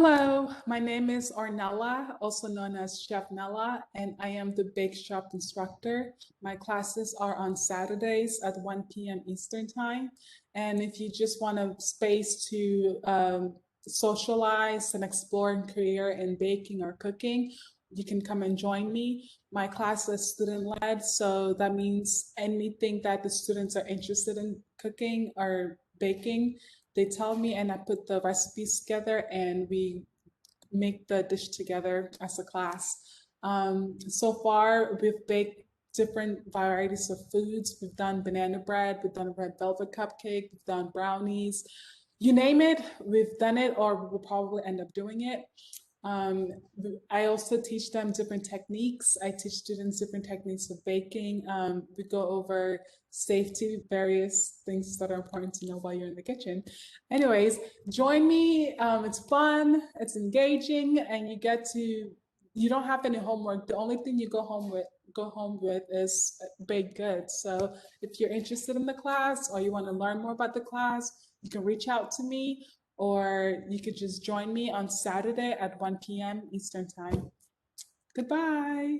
Hello, my name is Ornella, also known as Chef Nella, and I am the bake shop instructor. My classes are on Saturdays at 1 p.m. Eastern Time. And if you just want a space to socialize and explore a career in baking or cooking, you can come and join me. My class is student-led, so that means anything that the students are interested in cooking or baking, they tell me and I put the recipes together and we make the dish together as a class. So far, we've baked different varieties of foods. We've done banana bread, we've done red velvet cupcake, we've done brownies. You name it, we've done it or we'll probably end up doing it. Um, I also teach them different techniques. I teach students different techniques of baking. We go over safety, various things that are important to know while you're in the kitchen. Anyways, join me. It's fun, it's engaging, and you don't have any homework. The only thing you go home with is baked goods. So if you're interested in the class or you want to learn more about the class, you can reach out to me or you could just join me on Saturday at 1 p.m. Eastern Time. Goodbye.